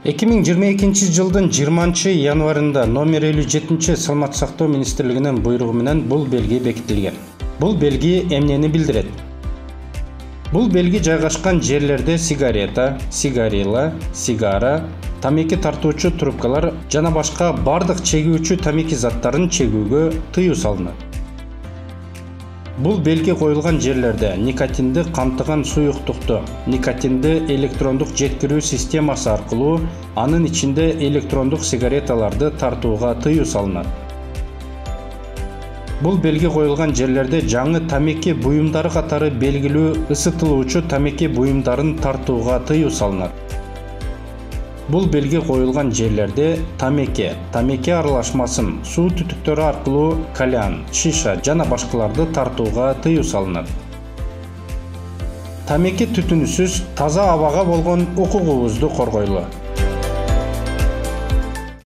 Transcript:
2022 жылдын 20 январында номер 57 саламат сактоо министрлигинин буйругу менен бул белги бекитилген. Бул белги эмнени билдирет? Бул белги жайгашкан жерлерде сигарета, сигарила, сигара, тамеки тартуучу трубкалар жана башка бардык чегүүчү тамеки заттарын чегүүгө тыюу салынат. Бул белги коюлган жерлерде никотинди камтыган суюктукту, никотинди электрондук жеткирүү системасы аркылуу, анын ичинде электрондук сигареталарды тартууга тыюу салынат. Бул белги коюлган жерлерде жаңы тамеки буюмдары катары белгилүү ысытылуучу тамеки буюмдарын тартууга тыюу салынат. Бул белги коюлган жерлерде тамеки аралашмасын, суу түтүктөрү аркылуу кальян, шиша жана башкаларды тартууга тыюу салынат. Тамеки түтүнүсүз таза абага болгон укугубузду коргойлу.